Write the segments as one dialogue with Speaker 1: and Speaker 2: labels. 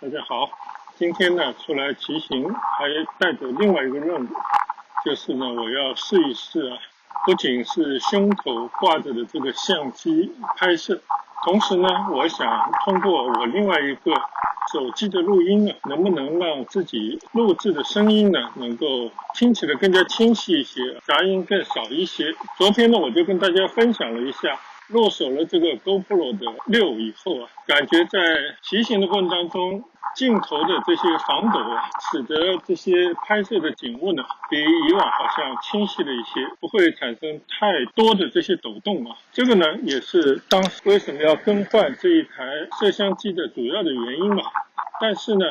Speaker 1: 大家好，今天呢出来骑行，还带着另外一个任务，就是呢我要试一试不仅是胸口挂着的这个相机拍摄，同时呢我想通过我另外一个手机的录音呢，能不能让自己录制的声音呢能够听起来更加清晰一些，杂音更少一些。昨天呢我就跟大家分享了一下入手了这个 GoPro 的6以后感觉在骑行的过程当中，镜头的这些防抖使得这些拍摄的景物呢，比以往好像清晰了一些，不会产生太多的这些抖动这个呢，也是当时为什么要更换这一台摄像机的主要的原因但是呢，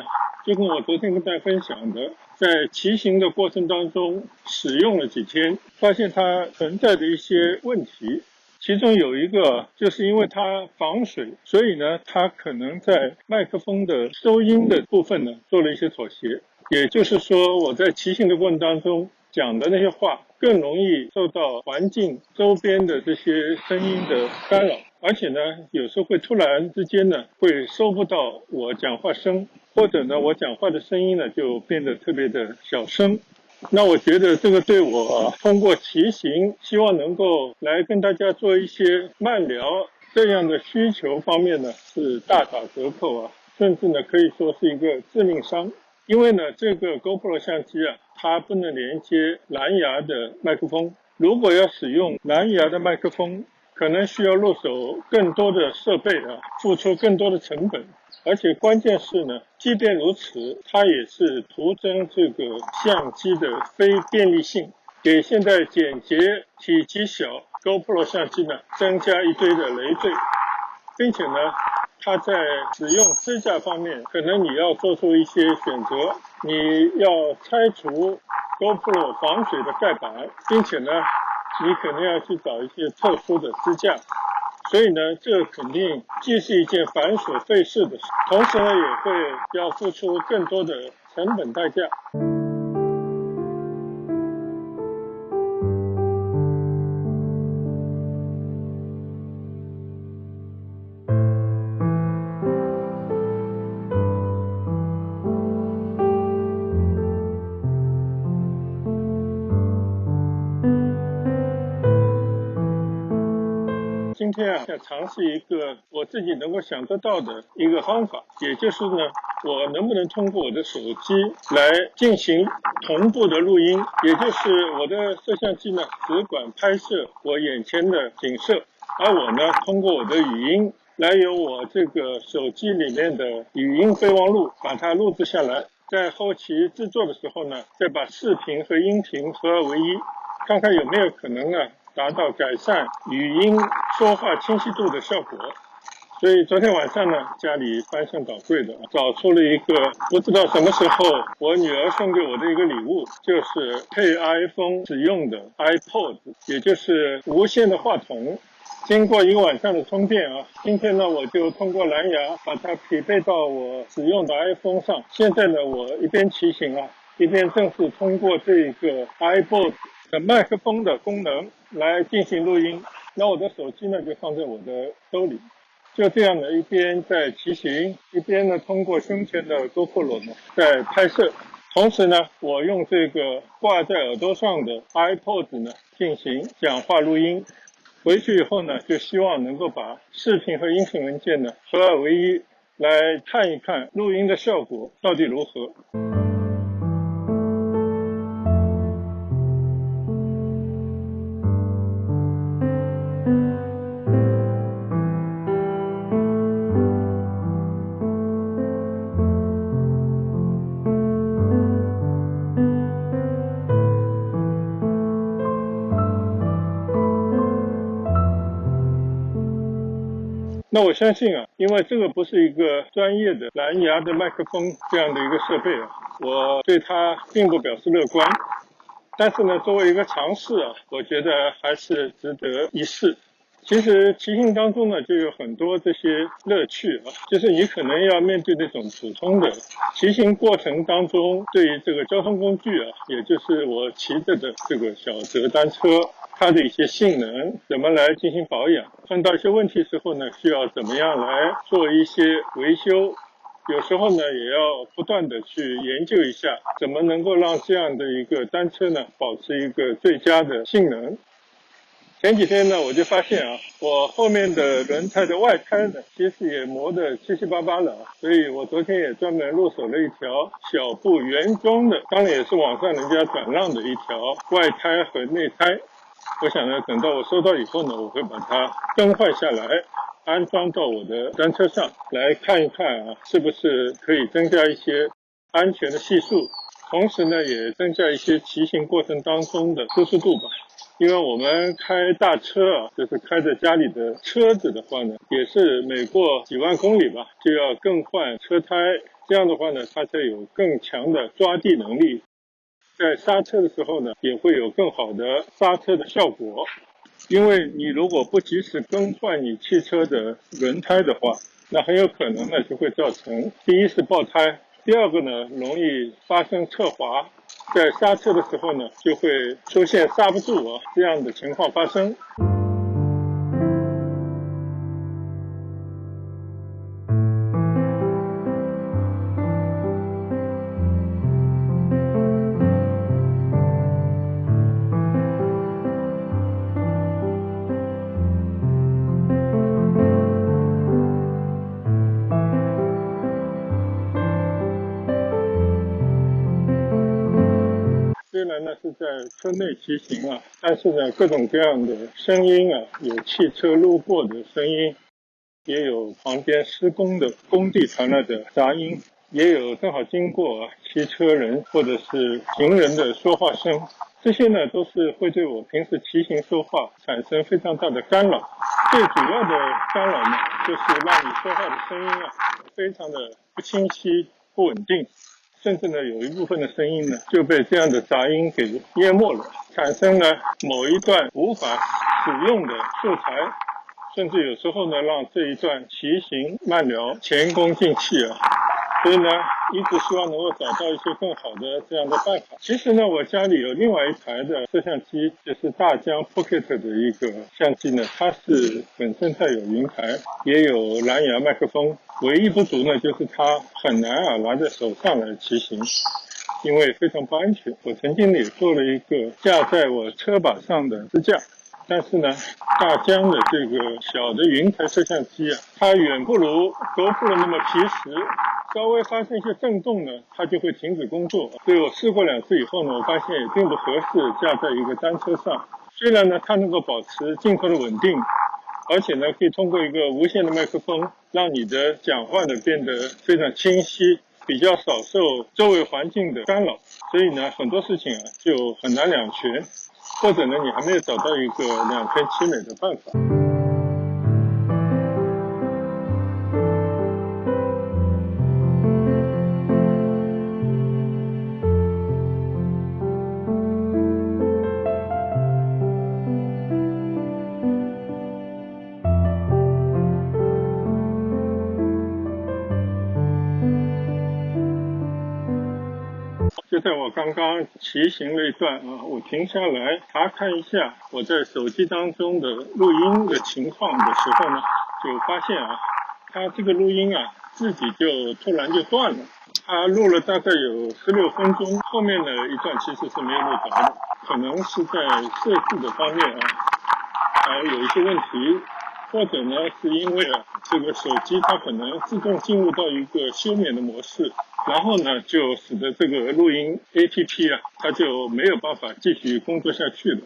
Speaker 1: 就跟我昨天跟大家分享的，在骑行的过程当中使用了几天，发现它存在的一些问题。其中有一个就是因为它防水，所以呢它可能在麦克风的收音的部分呢做了一些妥协，也就是说我在骑行的过程当中讲的那些话更容易受到环境周边的这些声音的干扰，而且呢有时候会突然之间呢会收不到我讲话声，或者呢我讲话的声音呢就变得特别的小声。那我觉得这个对我通过骑行希望能够来跟大家做一些慢聊这样的需求方面呢是大打折扣甚至呢可以说是一个致命伤。因为呢这个 GoPro 相机它不能连接蓝牙的麦克风，如果要使用蓝牙的麦克风可能需要入手更多的设备付出更多的成本，而且关键是呢，即便如此，它也是徒增这个相机的非便利性，给现在简洁、体积小 GoPro 相机呢增加一堆的累赘，并且呢，它在使用支架方面，可能你要做出一些选择，你要拆除 GoPro 防水的盖板，并且呢，你可能要去找一些特殊的支架。所以呢，这肯定既是一件繁琐费事的事，同时呢，也会要付出更多的成本代价。今天想尝试一个我自己能够想得到的一个方法，也就是呢，我能不能通过我的手机来进行同步的录音，也就是我的摄像机呢只管拍摄我眼前的景色，而我呢通过我的语音来由我这个手机里面的语音备忘录把它录制下来，在后期制作的时候呢，再把视频和音频合二为一，看看有没有可能达到改善语音说话清晰度的效果。所以昨天晚上呢，家里翻箱倒柜的找出了一个不知道什么时候我女儿送给我的一个礼物，就是配 iPhone 使用的 iPod， 也就是无线的话筒。经过一个晚上的充电今天呢我就通过蓝牙把它匹配到我使用的 iPhone 上。现在呢我一边骑行一边正是通过这个 iPod 的麦克风的功能来进行录音。那我的手机呢就放在我的兜里，就这样的一边在骑行，一边呢通过胸前的 GoPro 呢在拍摄，同时呢我用这个挂在耳朵上的 iPod 呢进行讲话录音。回去以后呢，就希望能够把视频和音频文件呢合二为一，来看一看录音的效果到底如何。那我相信因为这个不是一个专业的蓝牙的麦克风这样的一个设备我对它并不表示乐观。但是呢，作为一个尝试我觉得还是值得一试。其实骑行当中呢，就有很多这些乐趣就是你可能要面对那种普通的骑行过程当中，对于这个交通工具也就是我骑着的这个小折单车，它的一些性能怎么来进行保养，碰到一些问题时候呢，需要怎么样来做一些维修，有时候呢也要不断的去研究一下，怎么能够让这样的一个单车呢保持一个最佳的性能。前几天呢，我就发现我后面的轮胎的外胎呢，其实也磨得七七八八了所以我昨天也专门入手了一条小布原装的，当然也是网上人家转让的一条外胎和内胎。我想呢，等到我收到以后呢，我会把它更换下来，安装到我的单车上来看一看是不是可以增加一些安全的系数，同时呢，也增加一些骑行过程当中的舒适度吧。因为我们开大车就是开着家里的车子的话呢，也是每过几万公里吧，就要更换车胎。这样的话呢，它才有更强的抓地能力，在刹车的时候呢，也会有更好的刹车的效果。因为你如果不及时更换你汽车的轮胎的话，那很有可能呢就会造成第一是爆胎，第二个呢容易发生侧滑。在刹车的时候呢，就会出现刹不住这样的情况发生。虽然呢是在车内骑行但是呢各种各样的声音有汽车路过的声音，也有旁边施工的工地传来的杂音，也有正好经过骑车人或者是行人的说话声，这些呢都是会对我平时骑行说话产生非常大的干扰。最主要的干扰呢，就是让你说话的声音非常的不清晰、不稳定，甚至呢有一部分的声音呢就被这样的杂音给淹没了，产生了某一段无法使用的素材，甚至有时候呢让这一段骑行慢聊前功尽弃所以呢一直希望能够找到一些更好的这样的办法。其实呢我家里有另外一台的摄像机，就是大疆 Pocket 的一个相机呢，它是本身带有云台，也有蓝牙麦克风，唯一不足呢就是它很难拿在手上来骑行，因为非常不安全。我曾经也做了一个架在我车把上的支架，但是呢大疆的这个小的云台摄像机它远不如 GoPro 那么皮实，稍微发生一些震动呢它就会停止工作。所以我试过2次以后呢，我发现也并不合适架在一个单车上。虽然呢它能够保持镜头的稳定，而且呢可以通过一个无线的麦克风让你的讲话呢变得非常清晰，比较少受周围环境的干扰，所以呢很多事情就很难两全，或者呢你还没有找到一个两全其美的办法。就在我刚刚骑行了一段我停下来查看一下我在手机当中的录音的情况的时候呢，就发现它这个录音自己就突然就断了。它录了大概有16分钟，后面的一段其实是没有录着的，可能是在设置的方面有一些问题，或者呢是因为这个手机它可能自动进入到一个休眠的模式，然后呢就使得这个录音 APP 它就没有办法继续工作下去了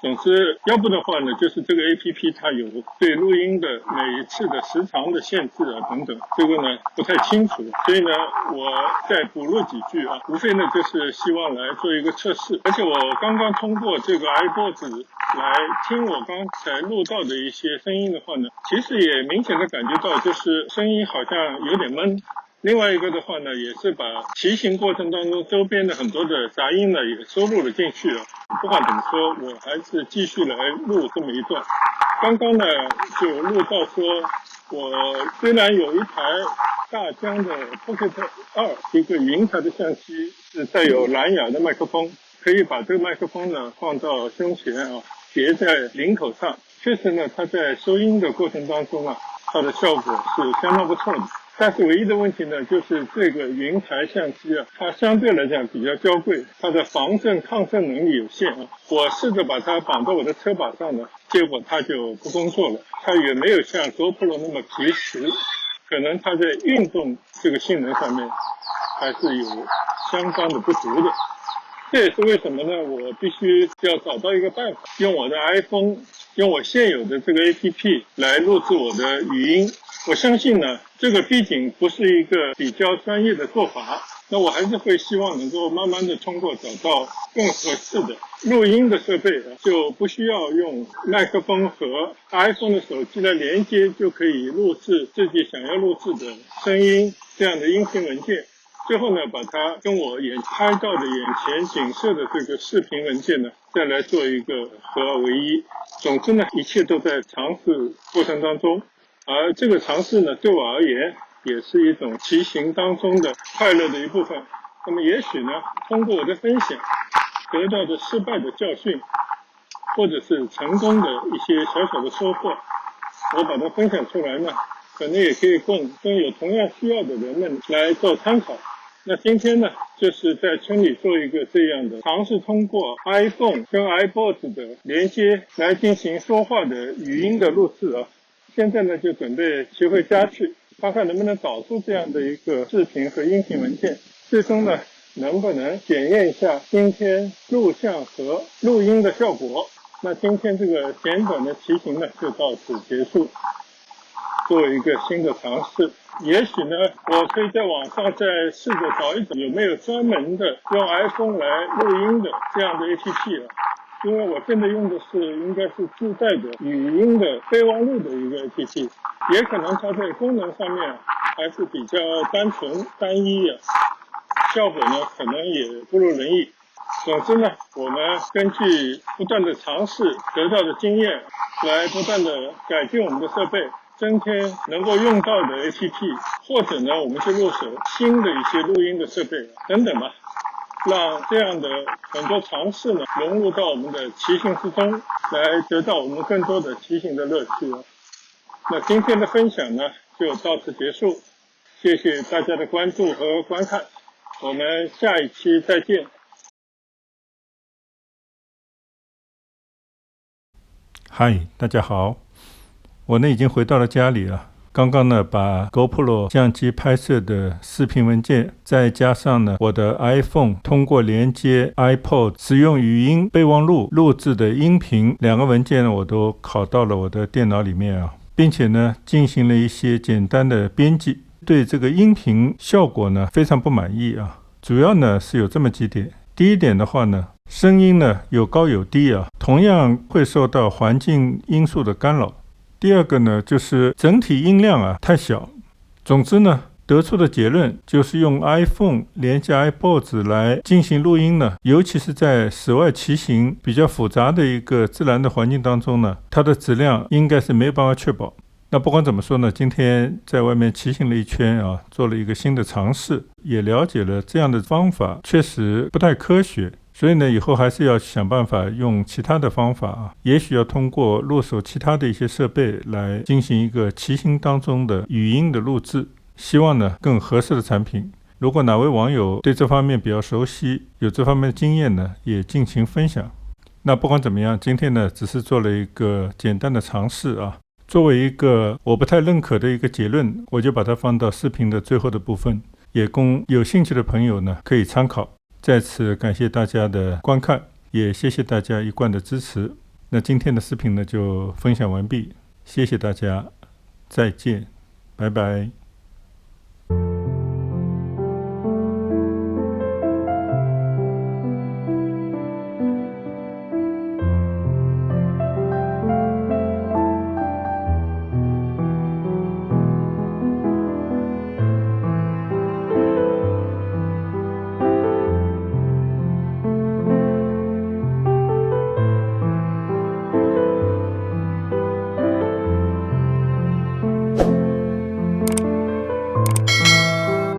Speaker 1: 总之要不的话呢，就是这个 APP 它有对录音的每一次的时长的限制等等，这个呢不太清楚，所以呢我再补录几句无非呢就是希望来做一个测试。而且我刚刚通过这个 iPod 来听我刚才录到的一些声音的话呢，其实也明显的感觉到就是声音好像有点闷。另外一个的话呢，也是把骑行过程当中周边的很多的杂音呢也收录了进去不管怎么说，我还是继续来录这么一段。刚刚呢就录到说，我虽然有一台大疆的 Pocket 2，一个云台的相机，是带有蓝牙的麦克风，可以把这个麦克风呢放到胸前别在领口上。确实呢，它在收音的过程当中它的效果是相当不错的。但是唯一的问题呢，就是这个云台相机啊，它相对来讲比较娇贵，它的防震抗震能力有限啊。我试着把它绑到我的车把上呢，结果它就不工作了，它也没有像 GoPro 那么皮实，可能它在运动这个性能上面还是有相当的不足的。这也是为什么呢，我必须要找到一个办法，用我的 iPhone， 用我现有的这个 APP 来录制我的语音。我相信呢，这个毕竟不是一个比较专业的做法，那我还是会希望能够慢慢的通过找到更合适的录音的设备，就不需要用麦克风和 iPhone 的手机来连接就可以录制自己想要录制的声音这样的音频文件。最后呢，把它跟我拍到的眼前景色的这个视频文件呢，再来做一个合二为一。总之呢，一切都在尝试过程当中，而这个尝试呢，对我而言也是一种骑行当中的快乐的一部分。那么也许呢，通过我的分享得到的失败的教训，或者是成功的一些小小的收获，我把它分享出来呢，可能也可以供有同样需要的人们来做参考。那今天呢，就是在村里做一个这样的尝试，通过 iPhone 跟 iPod 的连接来进行说话的语音的录制啊。现在呢，就准备骑回家去，看看能不能导出这样的一个视频和音频文件。最终呢，能不能检验一下今天录像和录音的效果。那今天这个简短的骑行呢，就到此结束。作为一个新的尝试，也许呢，我可以在网上再试着找一找有没有专门的用 iPhone 来录音的这样的 APP 啊。因为我现在用的应该是自带的语音的备忘录的一个 APP， 也可能它在功能上面还是比较单纯单一啊，效果呢可能也不如人意。总之呢，我们根据不断的尝试得到的经验，来不断的改进我们的设备，增添能够用到的 APP， 或者呢，我们去入手新的一些录音的设备等等吧，让这样的很多尝试呢融入到我们的骑行之中，来得到我们更多的骑行的乐趣。那今天的分享呢就到此结束，谢谢大家的关注和观看，我们下一期再见。
Speaker 2: 嗨，大家好，我呢已经回到了家里了。刚刚呢把 GoPro 相机拍摄的视频文件，再加上呢我的 iPhone 通过连接 iPod 使用语音备忘录录制的音频两个文件呢，我都拷到了我的电脑里面啊，并且呢进行了一些简单的编辑。对这个音频效果呢非常不满意啊，主要呢是有这么几点。第一点的话呢，声音呢有高有低啊，同样会受到环境因素的干扰。第二个呢，就是整体音量太小。总之呢，得出的结论就是用 iPhone 连接 iPod 来进行录音呢，尤其是在室外骑行比较复杂的一个自然的环境当中呢，它的质量应该是没有办法确保。那不管怎么说呢，今天在外面骑行了一圈啊，做了一个新的尝试，也了解了这样的方法确实不太科学。所以呢，以后还是要想办法用其他的方法啊，也许要通过入手其他的一些设备来进行一个骑行当中的语音的录制，希望呢更合适的产品。如果哪位网友对这方面比较熟悉，有这方面的经验呢，也尽情分享。那不管怎么样，今天呢只是做了一个简单的尝试啊，作为一个我不太认可的一个结论，我就把它放到视频的最后的部分，也供有兴趣的朋友呢可以参考。再次感谢大家的观看，也谢谢大家一贯的支持。那今天的视频呢就分享完毕，谢谢大家，再见，拜拜。